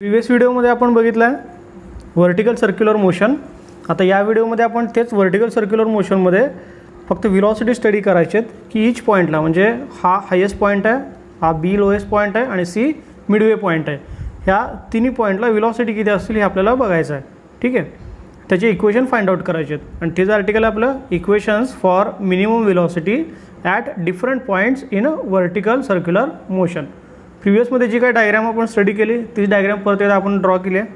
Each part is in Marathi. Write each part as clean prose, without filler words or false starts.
प्रीवियस व्हिडिओमध्ये आपण बघितलं आहे व्हर्टिकल सर्क्युलर मोशन. आता या व्हिडिओमध्ये आपण तेच व्हर्टिकल सर्क्युलर मोशनमध्ये फक्त व्हेलॉसिटी स्टडी करायचे आहेत की ईच पॉईंटला, म्हणजे हा हायेस्ट पॉईंट आहे, हा बी लोएस्ट पॉईंट आहे आणि सी मिडवे पॉईंट आहे. ह्या तिन्ही पॉईंटला व्हेलॉसिटी किती असतील हे आपल्याला बघायचं आहे. ठीक आहे, त्याचे इक्वेशन फाइंड आउट करायचे आहेत आणि तेच आर्टिकल आपलं equations for minimum velocity at different points in vertical circular motion. प्रिव्हियसमध्ये जी काही डायग्राम आपण स्टडी केली तीच डायग्राम परत एकदा आपण ड्रॉ केली आहे.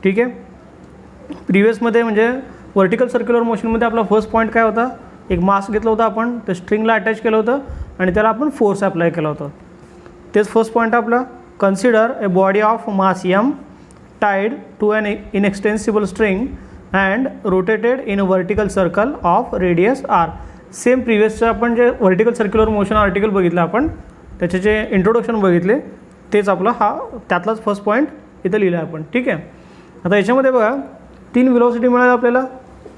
ठीक आहे, प्रिव्हियसमध्ये म्हणजे व्हर्टिकल सर्क्युलर मोशनमध्ये आपला फर्स्ट पॉईंट काय होता, एक मास घेतलं होतं आपण, ते स्ट्रिंगला अटॅच केलं होतं आणि त्याला आपण फोर्स अप्लाय केला होता. तेच फर्स्ट पॉईंट आपला, consider a body of mass M tied to an inextensible string and rotated in a vertical circle of radius R. Same प्रिव्हियसचं आपण जे व्हर्टिकल सर्क्युलर मोशन आर्टिकल बघितलं आपण, त्याचे जे इंट्रोडक्शन बघितले तेच आपला हा त्यातलाच फर्स्ट पॉईंट इथं लिहिला आहे आपण. ठीक आहे, आता याच्यामध्ये बघा तीन व्हेलॉसिटी मिळाल्या आपल्याला.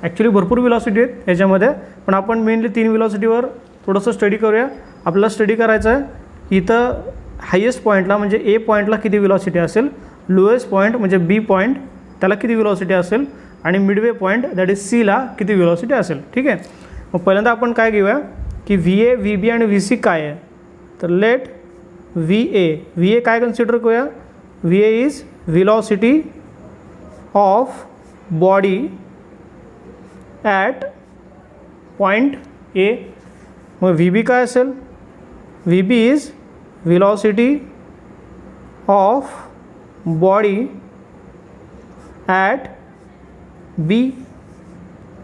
ॲक्च्युली भरपूर व्हेलॉसिटी आहेत याच्यामध्ये, पण आपण मेनली तीन व्हेलॉसिटीवर थोडंसं स्टडी करूया. आपल्याला स्टडी करायचं आहे इथं हायेस्ट पॉईंटला म्हणजे ए पॉईंटला किती व्हेलॉसिटी असेल, लोएस्ट पॉईंट म्हणजे बी पॉईंट त्याला किती व्हेलॉसिटी असेल आणि मिडवे पॉईंट दॅट इज सीला किती व्हेलॉसिटी असेल. ठीक आहे, मग पहिल्यांदा आपण काय घेऊया की व्ही ए, व्ही बी आणि व्ही सी काय आहे. तर लेट व्ही ए काय कन्सिडर करूया. V A is velocity of body at point A. मग व्ही बी काय असेल, V B is velocity of body at B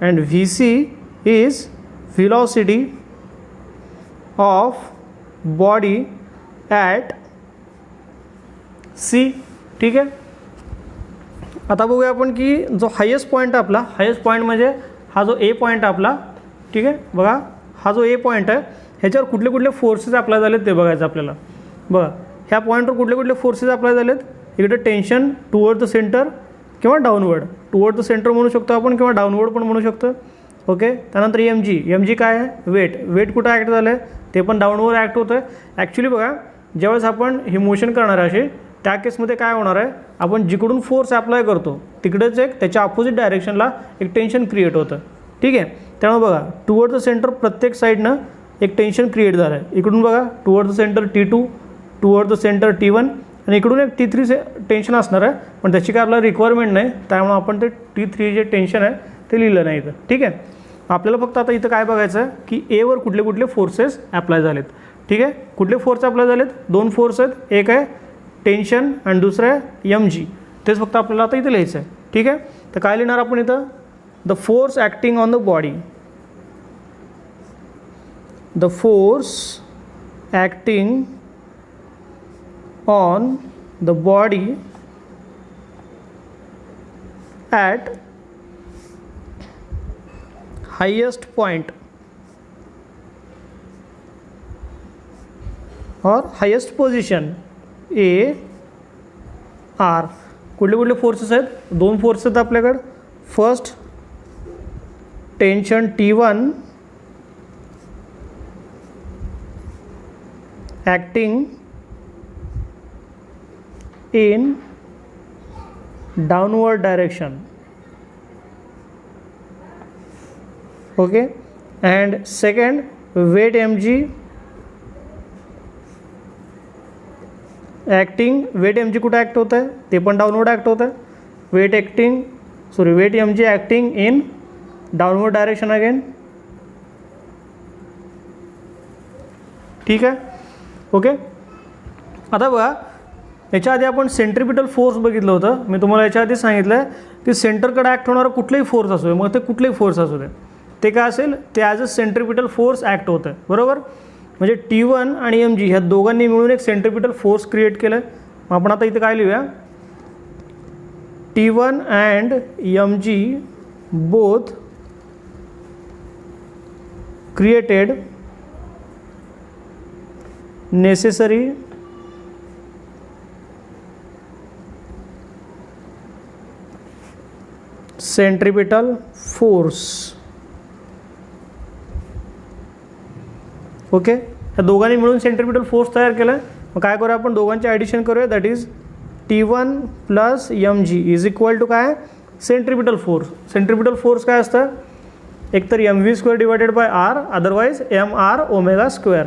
and V C is velocity of body at C. ठीक आहे, आता बघूया आपण की जो हायेस्ट पॉईंट आपला, हायेस्ट पॉईंट म्हणजे हा जो ए पॉईंट आपला. ठीक आहे, बघा हा जो ए पॉईंट आहे ह्याच्यावर कुठले कुठले फोर्सेस अप्लाय झालेत ते बघायचं आपल्याला. बघा ह्या पॉईंटवर कुठले कुठले फोर्सेस अप्लाय झालेत. इकडे टेन्शन टुवर्ड द सेंटर किंवा डाऊनवर्ड, टुवर्ड द सेंटर म्हणू शकतो आपण किंवा डाऊनवर्ड पण म्हणू शकतो. ओके, त्यानंतर एम जी काय आहे, वेट कुठं ॲक्ट झालं आहे, ते पण डाऊनवर ॲक्ट होतं आहे. ॲक्च्युली बघा ज्यावेळेस आपण हे मोशन करणार आहे असे, त्या केसमध्ये काय होणार आहे, आपण जिकडून फोर्स अप्लाय करतो तिकडेच एक त्याच्या अपोजिट डायरेक्शनला एक टेन्शन क्रिएट होतं. ठीक आहे, त्यामुळे बघा टुवर्ड द सेंटर प्रत्येक साईडनं एक टेन्शन क्रिएट झालं आहे. इकडून बघा toward the centre T2, toward the centre T1 आणि इकडून एक T3 टेन्शन असणार आहे, पण त्याची काय आपल्याला रिक्वायरमेंट नाही, त्यामुळे आपण ते T3 जे टेन्शन आहे ते लिहिलं नाही इथं. ठीक आहे, आपल्याला फक्त आता इथं काय बघायचं आहे की एवर कुठले कुठले फोर्सेस अप्लाय झालेत. ठीक आहे, कुठले फोर्स अप्लाय झालेत, दोन फोर्स आहेत, एक आहे टेन्शन आणि दुसरं आहे एम जी. तेच फक्त आपल्याला आता इथं लिहायचं आहे. ठीक आहे, तर काय लिहिणार आपण इथं, the force acting on the body, the force acting on the body at highest point और हायेस्ट पोझिशन ए आर. कुठले कुठले फोर्सेस आहेत, दोन फोर्स आहेत आपल्याकडं. First tension T1 acting in downward direction. Okay, and second weight mg acting, weight mg कुठं ॲक्ट होतं आहे, ते पण डाऊनवर्ड ॲक्ट होतं आहे. Weight mg acting in downward direction again. ठीक आहे, ओके. आता बघा याच्या आधी आपण सेंट्रिपिटल फोर्स बघितलं होतं. मी तुम्हाला याच्या आधी सांगितलं आहे की सेंटरकडे ॲक्ट होणारा कुठलाही फोर्स असू दे, मग ते कुठलेही फोर्स असू दे, ते काय असेल ते as a centripetal force act होतं आहे. बरोबर, म्हणजे T1 आणि mg ह्या दोघांनी मिळून एक सेंट्रिपिटल फोर्स क्रिएट केलं आहे. आपण आता इथे काय लिहूया, T1 and mg both created necessary centripetal force. Okay, ह्या दोघांनी मिळून सेंट्रिपिटल फोर्स तयार केला आहे. मग काय करूया आपण, दोघांचे ॲडिशन करूया, that is T1 plus mg is equal to काय, सेंट्रिपिटल फोर्स. सेंट्रिपिटल फोर्स काय असतं, एक तर mv² divided by r, otherwise mr omega square.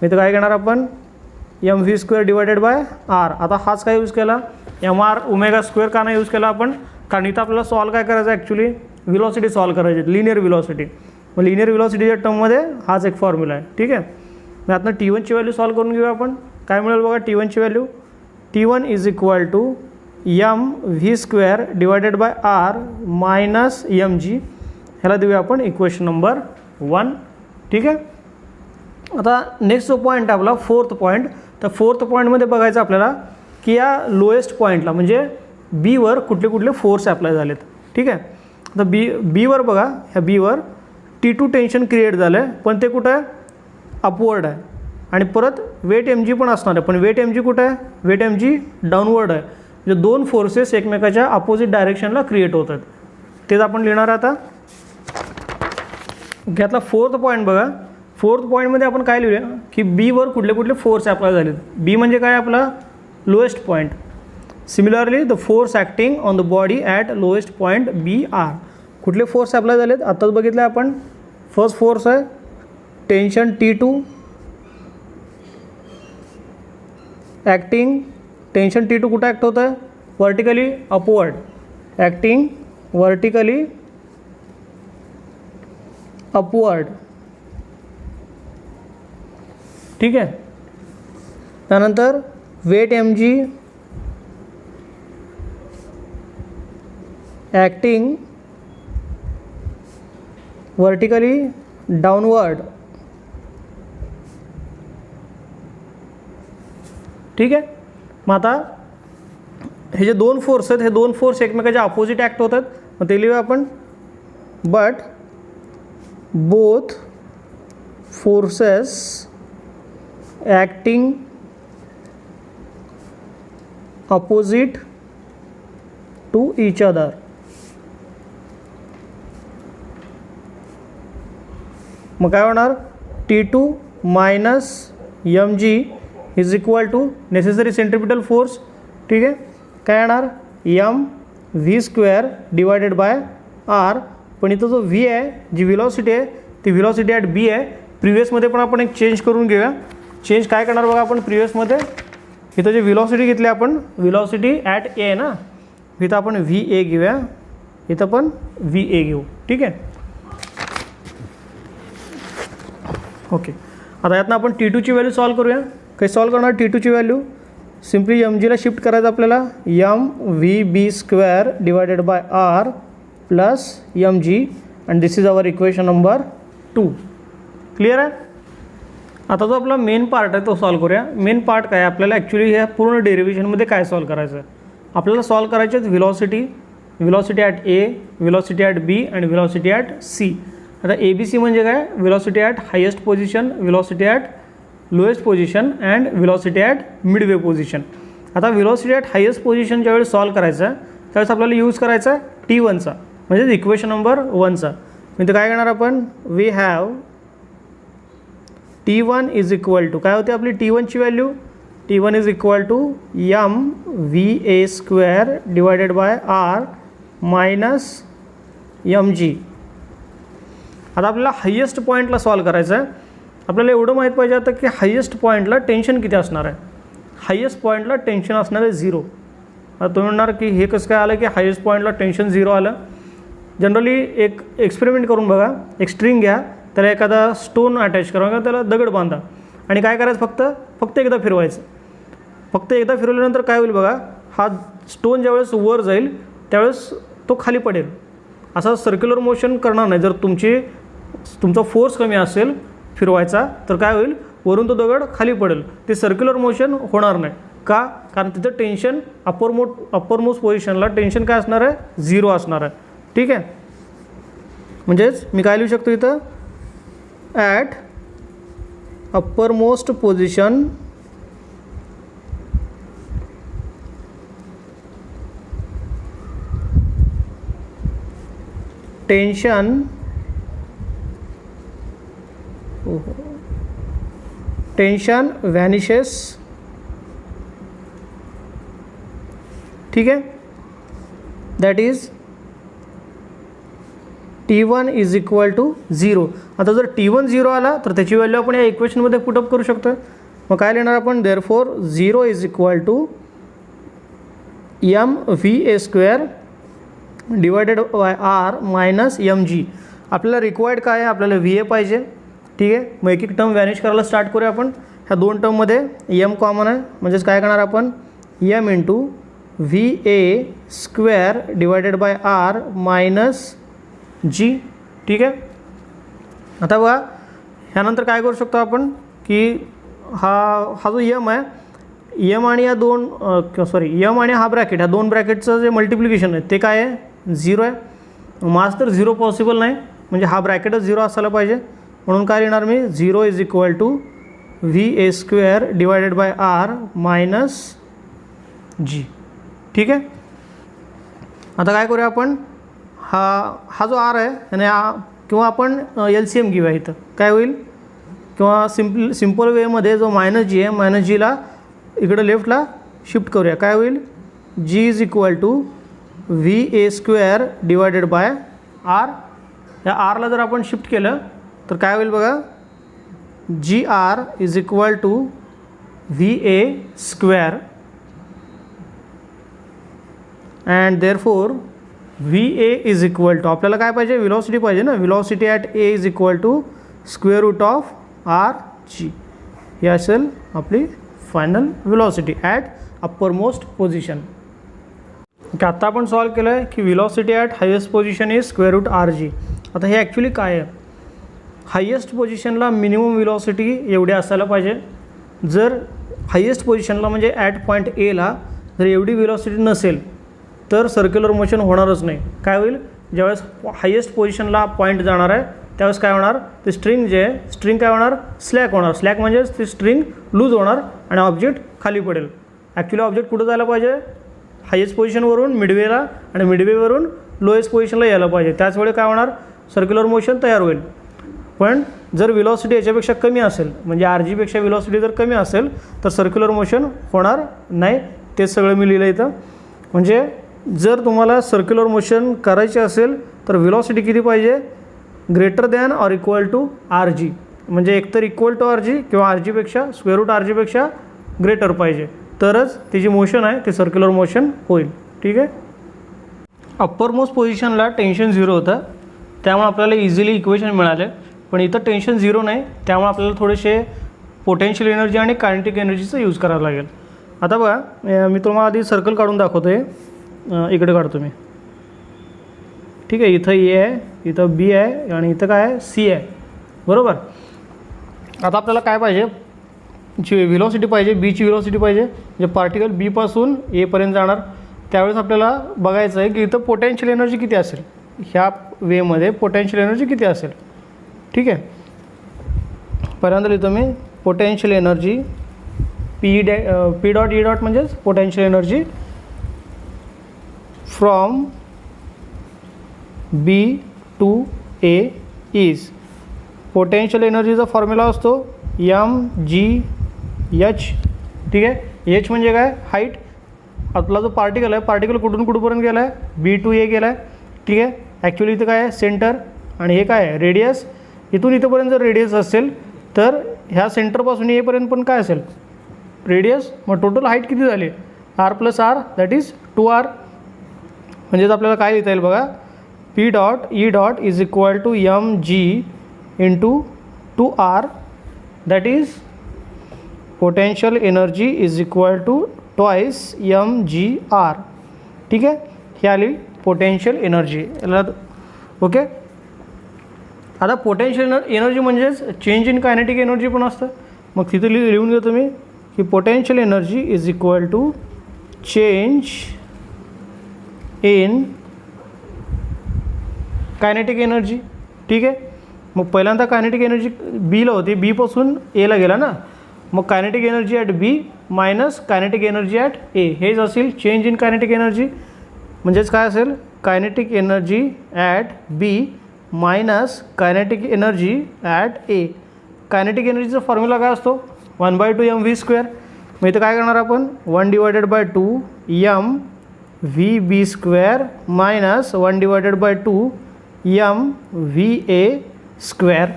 इथं काय घेणार आपण, mv² डिवायडेड बाय r. आता हाच काय यूज केला, mr ओमेगा स्क्वेअर का नाही यूज केला आपण, कारण इथं आपल्याला सॉल्व काय करायचं ॲक्च्युली, व्हिलॉसिटी सॉल्व करायची, लिनियर व्हिलॉसिटी. मग लिनियर व्हिलॉसिटीच्या टर्ममध्ये हाच एक फॉर्म्युला आहे. ठीक आहे, मग आता T1 ची व्हॅल्यू सॉल्व करून घेऊया आपण. काय मिळेल बघा T1 ची value, T1 is equal to mv² divided by r minus mg. ह्याला देऊया आपण इक्वेशन नंबर 1. ठीक आहे, आता नेक्स्ट जो पॉईंट आहे आपला फोर्थ पॉईंट. तर फोर्थ पॉईंटमध्ये बघायचं आपल्याला की या लोएस्ट पॉईंटला म्हणजे बीवर कुठले कुठले फोर्स अप्लाय झालेत. ठीक आहे, आता बीवर बघा, ह्या बीवर T2 टेन्शन क्रिएट झालं आहे, पण ते कुठं आहे, अपवर्ड आहे. आणि परत वेट mg पण असणार आहे, पण वेट mg कुठं आहे, वेट mg डाऊनवर्ड आहे. म्हणजे दोन फोर्सेस एकमेकाच्या अपोजिट डायरेक्शनला क्रिएट होतात. तेच आपण लिहिणार आहे आता. घेतला फोर्थ पॉईंट बघा, फोर्थ पॉईंटमध्ये आपण काय लिहूया की बीवर कुठले कुठले फोर्स अप्लाय झालेत. बी म्हणजे काय आपला lowest point. Similarly the force acting on the body at lowest point B R. कुठले फोर्स अप्लाय झालेत आत्ताच बघितलं आपण. फर्स्ट फोर्स आहे tension T2 acting, tension T2 कुठं ॲक्ट होतं आहे, vertically upward, acting vertically upward. ठीक आहे, त्यानंतर weight mg acting vertically downward. ठीक आहे, मग आता हे जे दोन फोर्स आहेत, हे दोन फोर्स एकमेकाच्या अपोजिट ॲक्ट होतात. मग ते लिहूया आपण, but both forces acting opposite to each other. मग काय होणार, T2 minus mg is equal to necessary centripetal force. ठीक आहे, काय येणार, mv² डिवायडेड बाय r. पण इथं जो v आहे, जी व्हिलॉसिटी आहे, ती व्हिलॉसिटी ॲट b आहे. प्रिव्हियसमध्ये पण आपण एक चेंज करून घेऊया. चेंज काय करणार बघा आपण, प्रिव्हियसमध्ये इथं जे व्हिलॉसिटी घेतली आपण, व्हिलॉसिटी ॲट a आहे ना, इथं आपण va घेऊया, इथं पण va घेऊ. ठीक आहे, ओके. आता यातनं आपण T2 ची व्हॅल्यू सॉल्व करूया. काही सॉल्व करणार T2 ची व्हॅल्यू, सिम्पली mgला शिफ्ट करायचं आपल्याला, mvb² divided by r plus mg, and this is our equation number 2. Clear आहे. आता जो आपला मेन पार्ट आहे तो सॉल्व करूया. मेन पार्ट काय आहे, आपल्याला ॲक्च्युली ह्या पूर्ण डेरिव्हेशनमध्ये काय सॉल्व करायचं आहे, आपल्याला सॉल्व करायचे आहेत velocity, velocity at a, velocity at b आणि व्हिलॉसिटी ॲट c. आता ABC म्हणजे काय, velocity at highest position, velocity at lowest position and velocity at Midway position. आता व्हिलॉसिटी ॲट हायेस्ट पोझिशन ज्यावेळेस सॉल्व करायचं आहे त्यावेळेस आपल्याला यूज करायचा आहे T1चा, म्हणजे इक्वेशन नंबर 1चा. म्हणजे काय करणार आपण, we have T1 is equal to, काय होते आपली T1 ची value, T1 is equal to mva² divided by r minus mg. आता आपल्याला हायेस्ट पॉईंटला सॉल्व करायचं आहे. आपल्याला एवढं माहीत पाहिजे आता की हायेस्ट पॉईंटला टेन्शन किती असणार आहे. हायेस्ट पॉईंटला टेन्शन असणार आहे 0. आता तुम्ही म्हणणार की हे कसं काय आलं की हायेस्ट पॉईंटला टेन्शन 0 आलं. जनरली एक एक्सपेरिमेंट करून बघा, एक स्ट्रिंग घ्या, त्याला एखादा स्टोन अटॅच करा किंवा त्याला दगड बांधा आणि काय करायचं, फक्त एकदा फिरवायचं. फक्त एकदा फिरवल्यानंतर काय होईल बघा, हा स्टोन ज्यावेळेस वर जाईल त्यावेळेस तो खाली पडेल. असा सर्क्युलर मोशन करणार नाही. जर तुमचा फोर्स कमी असेल फिरवायचा तर काय होईल, वरून तो दगड खाली पडेल. ते सर्क्युलर मोशन होणार नाही. का, कारण तिथं टेन्शन अप्परमोस्ट पोझिशनला टेन्शन काय असणार आहे, 0 असणार आहे. ठीक आहे, म्हणजेच मी काय लिहू शकतो इथं, at uppermost position tension vanishes ठीक आहे. That is T1 is equal to 0. आता जर T1 0 आला तर त्याची व्हॅल्यू आपण या इक्वेशनमध्ये पुटअप करू शकतो. मग काय लिहिणार आपण, therefore 0 is equal to mva² divided by r minus mg. आपल्याला रिक्वायर्ड काय आहे, आपल्याला VA पाहिजे. ठीक आहे. मग एक एक टर्म व्हॅनिश करायला स्टार्ट करूया आपण. ह्या दोन टर्ममध्ये m कॉमन आहे, म्हणजेच काय करणार आपण, m into VA² divided by r minus g. ठीक आहे. आता बघा ह्यानंतर काय करू शकतो आपण की हा जो m आहे, m आणि या दोन m आणि हा ब्रॅकेट, ह्या दोन ब्रॅकेटचं जे मल्टिप्लिकेशन आहे ते काय आहे, 0 आहे. मास तर 0 पॉसिबल नाही, म्हणजे हा ब्रॅकेटच 0 असायला पाहिजे. म्हणून काय लिहिणार मी, 0 is equal to VA² divided by r minus g. ठीक आहे. आता काय करूया आपण, हा जो r आहे आणि किंवा आपण LCM घेऊया. इथं काय होईल, किंवा सिम्पल वेमध्ये जो मायनस जी आहे, मायनस जीला इकडं लेफ्टला शिफ्ट करूया. काय होईल, g is equal to VA² divided by r. या rला जर आपण शिफ्ट केलं तर काय होईल बघा, GR is equal to VA² and therefore VA is equal to, आपल्याला काय पाहिजे, व्हेलॉसिटी पाहिजे ना, velocity at A is equal to square root of RG. ही असेल आपली final velocity at upper most position. की आत्ता आपण सॉल्व केलं आहे की velocity at highest position is square root RG. आता हे ॲक्च्युली काय आहे, हायेस्ट पोझिशनला मिनिमम व्हेलॉसिटी एवढी असायला पाहिजे. जर हायेस्ट पोझिशनला म्हणजे ॲट पॉईंट एला जर एवढी व्हेलॉसिटी नसेल तर सर्क्युलर मोशन होणारच नाही. काय होईल, ज्यावेळेस हायेस्ट पोझिशनला पॉईंट जाणार आहे त्यावेळेस काय होणार, ते स्ट्रिंग जे आहे, स्ट्रिंग काय होणार, स्लॅक होणार. स्लॅक म्हणजेच ती स्ट्रिंग लूज होणार आणि ऑब्जेक्ट खाली पडेल. ॲक्च्युली ऑब्जेक्ट कुठं जायला पाहिजे, हायेस्ट पोझिशनवरून मिडवेला आणि मिडवेवरून लोएस्ट पोझिशनला यायला पाहिजे. त्याच वेळी काय होणार, सर्क्युलर मोशन तयार होईल. पण जर व्हेलॉसिटी याच्यापेक्षा कमी असेल, म्हणजे RGपेक्षा व्हेलॉसिटी जर कमी असेल तर सर्क्युलर मोशन होणार नाही. ते सगळं मी लिहिलं इथं. म्हणजे जर तुम्हाला सर्क्युलर मोशन करायचे असेल तर व्हेलॉसिटी किती पाहिजे, greater than or equal to RG. म्हणजे एकतर इक्वल टू RG किंवा RGपेक्षा स्क्वेअर रूट RGपेक्षा ग्रेटर पाहिजे, तरच ती जी मोशन आहे ते सर्क्युलर मोशन होईल. ठीक आहे. अप्पर मोस्ट पोझिशनला टेन्शन 0 होतं, त्यामुळे आपल्याला इझिली इक्वेशन मिळाले. पण इथं टेन्शन 0 नाही, त्यामुळे आपल्याला थोडेसे पोटेन्शियल एनर्जी आणि कायनेटिक एनर्जीचा यूज करावा लागेल. आता बघा मी तुम्हाला आधी सर्कल काढून दाखवतो आहे. इकडे काढतो मी. ठीक आहे. इथं A आहे, इथं B आहे आणि इथं काय आहे, C आहे. बरोबर. आता आपल्याला काय पाहिजे, जी व्हेलॉसिटी पाहिजे, बीची व्हेलॉसिटी पाहिजे, म्हणजे पार्टिकल बीपासून एपर्यंत जाणार. त्यावेळेस आपल्याला बघायचं आहे की इथं पोटेन्शियल एनर्जी किती असेल, ह्या वेमध्ये पोटेन्शियल एनर्जी किती असेल. ठीक आहे. पहिल्यांदा लिहितो मी potential energy P dot E dot म्हणजेच potential energy from B to A is, potential एनर्जीचा फॉर्म्युला असतो mgh. ठीक आहे. H म्हणजे काय, हाईट. आपला जो पार्टिकल आहे, पार्टिकल कुठून कुठपर्यंत गेला आहे, B टू A गेला आहे. ठीक आहे. ॲक्च्युली इथं काय आहे, सेंटर, आणि हे काय आहे, रेडियस. इथून इथंपर्यंत जर रेडियस असेल तर ह्या सेंटरपासून एपर्यंत पण काय असेल, रेडियस. मग टोटल हाईट किती झाली, R plus R that is 2R. म्हणजेच आपल्याला काय लिहिता येईल बघा, P dot E dot is equal to mg into 2R that is potential energy is equal to twice mgr. ठीक आहे. ही आली पोटेन्शियल एनर्जी. याला ओके. आता पोटेन्शियल एनर्जी म्हणजेच चेंज इन कायनेटिक एनर्जी पण असतं. मग तिथे लिहून घेतो मी की potential energy is equal to change in kinetic energy. ठीक आहे. मग पहिल्यांदा कायनेटिक एनर्जी बीला होती, बीपासून एला गेला ना, मग kinetic energy at B minus kinetic energy at A, हेच असेल चेंज इन कायनेटिक एनर्जी. म्हणजेच काय असेल, kinetic energy at B minus kinetic energy at A. Kinetic एनर्जीचा फॉर्म्युला काय असतो, 1/2 mv². मग इथं काय करणार आपण, 1/2 m V B square minus 1/2 M V A square.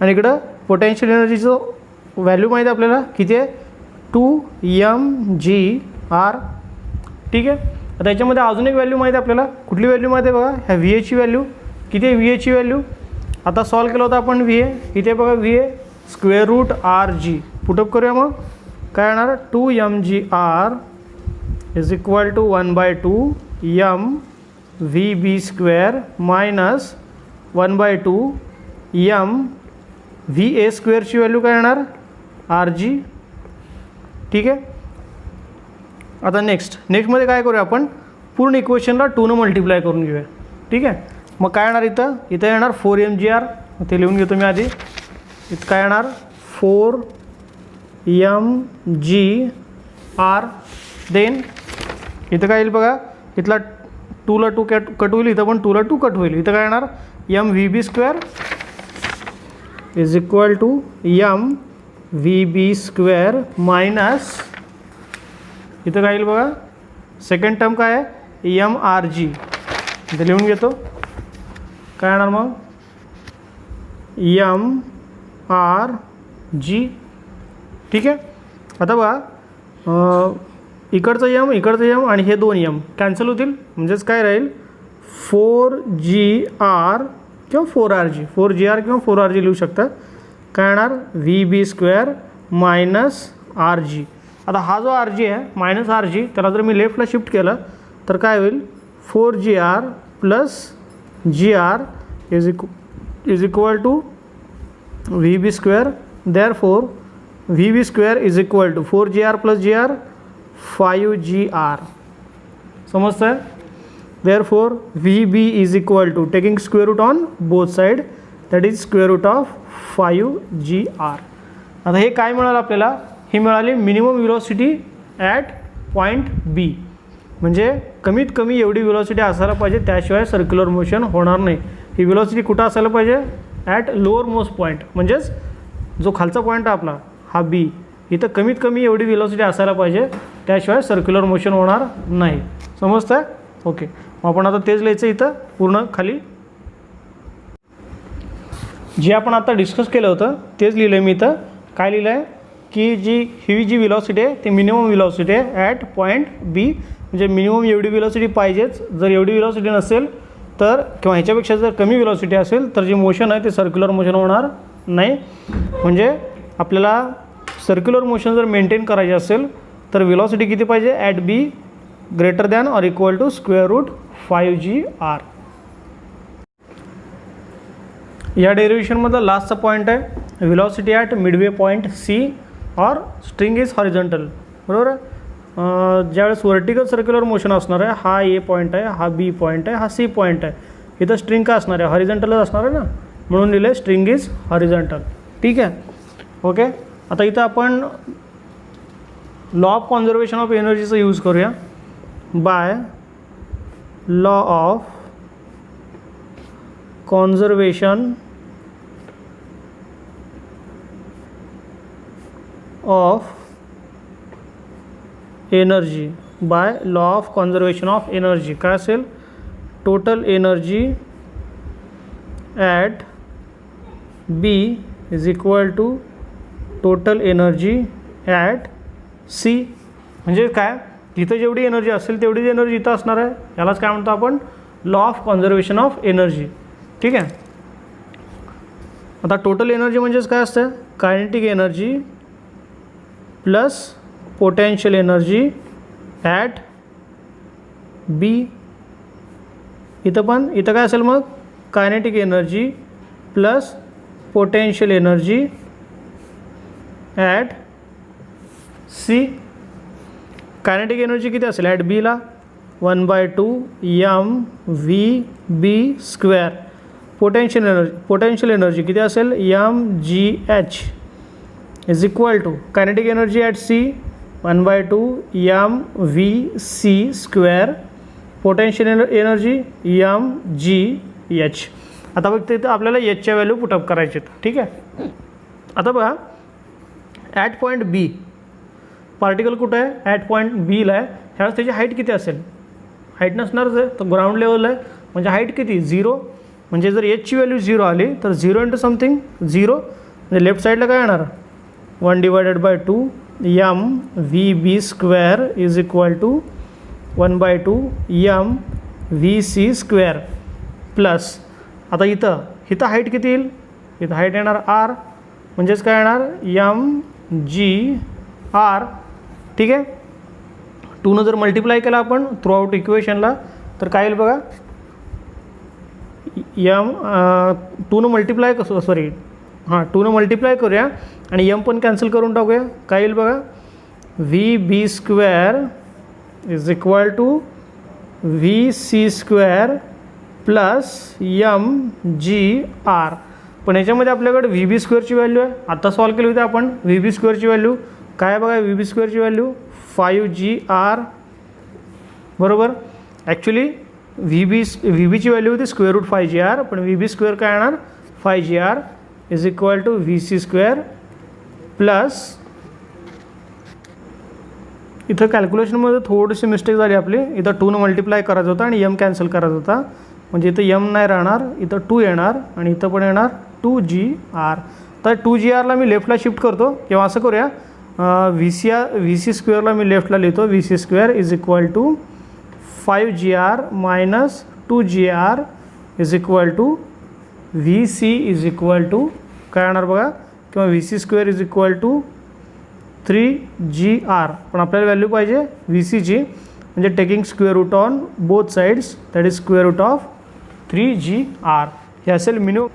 आणि इकडं पोटेन्शियल एनर्जीचं व्हॅल्यू माहिती आहे आपल्याला किती आहे 2mgr. ठीक आहे. आता याच्यामध्ये अजून एक व्हॅल्यू माहिती आहे आपल्याला. कुठली व्हॅल्यू माहिती आहे बघा, ह्या व्ही एची व्हॅल्यू किती आहे. व्ही एची व्हॅल्यू आता सॉल्व केलं होतं आपण. व्ही ए इथे बघा, V A square root R G. Put up करूया मग. काय येणार 2mgr is equal to 1/2 M V B square minus 1/2 M V A स्क्वेअरची व्हॅल्यू काय येणार आर जी. ठीक आहे. आता नेक्स्टमध्ये काय करूया आपण, पूर्ण इक्वेशनला 2 मल्टिप्लाय करून घेऊया. ठीक आहे. मग काय येणार इथं येणार 4mgr. ते लिहून घेतो मी आधी. इथं काय येणार 4mgr. देन इथं काय येईल बघा, इथला 2ला 2 कट होईल, इथं पण 2ला 2 कट होईल. इथं काय येणार M V B square is equal to M V B square minus इथं काय येईल बघा, सेकंड टर्म काय आहे एम आर जी. इथं लिहून घेतो. काय येणार मग एम आर जी. ठीक आहे. आता बघा इकडचं एम आणि हे 2 एम कॅन्सल होतील. म्हणजेच काय राहील 4gr किंवा 4rg, 4gr किंवा 4rg लिहू शकता. काय येणार V B square minus R G. आता हा जो आर जी आहे मायनस आर जी, त्याला जर मी लेफ्टला शिफ्ट केलं तर काय होईल 4gr plus gr is equal to V B square. Therefore V B square is equal to 4gr plus gr 5gr. समजतं. Therefore V B is equal to taking square root on both side that is square root of 5gr. आता हे काय मिळालं आपल्याला, ही मिळाली minimum velocity at point B. म्हणजे कमीत कमी एवढी व्हेलॉसिटी असायला पाहिजे, त्याशिवाय सर्क्युलर मोशन होणार नाही. ही व्हेलॉसिटी कुठं असायला पाहिजे ॲट लोअर मोस्ट पॉईंट. म्हणजेच जो खालचा पॉईंट आहे आपला हा बी, इथं कमीत कमी एवढी व्हेलॉसिटी असायला पाहिजे, त्याशिवाय सर्क्युलर मोशन होणार नाही. समजतं. ओके. मग आपण आता तेच लिहायचं इथं पूर्ण खाली. जे आपण आता डिस्कस केलं होतं तेच लिहिलं आहे मी इथं. काय लिहिलं आहे की ही जी व्हेलॉसिटी आहे ती मिनिमम व्हेलॉसिटी आहे ॲट पॉईंट बी. म्हणजे मिनिमम एवढी व्हेलॉसिटी पाहिजेच. जर एवढी व्हेलॉसिटी नसेल तर किंवा ह्याच्यापेक्षा जर कमी व्हेलॉसिटी असेल तर जे मोशन आहे ते सर्क्युलर मोशन होणार नाही. म्हणजे आपल्याला सर्क्युलर मोशन जर मेंटेन करायचे असेल तर व्हेलॉसिटी किती पाहिजे at B greater than or equal to square root 5gr. या डेरिव्हेशनमधला लास्टचा पॉईंट आहे velocity at midway point C or string is horizontal. बरोबर आहे. ज्यावेळेस व्हर्टिकल सर्क्युलर मोशन असणार आहे, हा ए पॉईंट आहे, हा बी पॉईंट आहे, हा सी पॉईंट आहे. इथं स्ट्रिंग का असणार आहे हॉरिझॉन्टलच असणार आहे ना, म्हणून लिहिलं आहे स्ट्रिंग इज हॉरिझॉन्टल. ठीक आहे. ओके. आता इथं आपण लॉ ऑफ कॉन्झर्वेशन ऑफ एनर्जीचा यूज करूया. By law of conservation of energy. By law of conservation of energy काय असेल total energy at B is equal to total energy at C. म्हणजे काय जिथं जेवढी एनर्जी असेल तेवढीच एनर्जी इथं असणार आहे. यालाच काय म्हणतो आपण law of conservation of energy. ठीक आहे. आता टोटल एनर्जी म्हणजेच काय असतं kinetic energy plus potential energy at B. इथं काय असेल मग kinetic energy plus potential energy at C. Kinetic energy किती असेल ॲट बीला 1/2 M V B square. Potential energy किती असेल M G H is equal to kinetic energy at C 1/2 M V C square. Potential energy M G H. आता फक्त इथं आपल्याला एचच्या व्हॅल्यू पुटअप करायचे आहेत. ठीक आहे. आता बघा ॲट पॉईंट बी पार्टिकल कुठं आहे ॲट पॉईंट बीला आहे. ह्यावेळेस त्याची हाईट किती असेल हाईट नसणारच आहे, तर ग्राउंड लेवल आहे म्हणजे हाईट किती 0. म्हणजे जर एचची व्हॅल्यू 0 आली तर 0 इंटू समथिंग 0, म्हणजे लेफ्ट साईडला काय येणार 1/2 m VB² is equal to 1/2 m VC² plus आता इथं हाईट किती येईल, इथं हाईट येणार r, म्हणजेच काय येणार mgr. ठीक आहे, 2 जर मल्टिप्लाय केला आपण थ्रू आउट इक्वेशनला तर काय येईल बघा, 2 मल्टिप्लाय कसं 2 मल्टिप्लाय करूया आणि m पण कॅन्सल करून टाकूया. काय येईल बघा VB² is equal to VC² plus mgr. पण याच्यामध्ये आपल्याकडे VB² ची व्हॅल्यू आहे, आता सॉल्व केली होती आपण. VB² ची व्हॅल्यू काय आहे बघा, VB² ची व्हॅल्यू 5gr बरोबर. ॲक्च्युली VBची व्हॅल्यू होती √5gr, पण VB² काय येणार 5gr is equal to VC² plus, इथं कॅल्क्युलेशनमध्ये थोडीशी मिस्टेक झाली आपली. इथं 2 मल्टिप्लाय करायचं होता आणि m कॅन्सल करायचा होता, म्हणजे इथं m नाही राहणार, इथं 2 येणार आणि इथं पण येणार 2gr. तर 2grला मी लेफ्टला शिफ्ट करतो, किंवा असं करूया VC² मी लेफ्टला लिहितो. VC² is equal to 5gr minus 2gr is equal to VC is equal to काय येणार बघा, किंवा VC² is equal to 3gr. पण आपल्याला व्हॅल्यू पाहिजे VCची, म्हणजे taking square root on both sides, that is square root of 3gr. हे असेल मिनिमम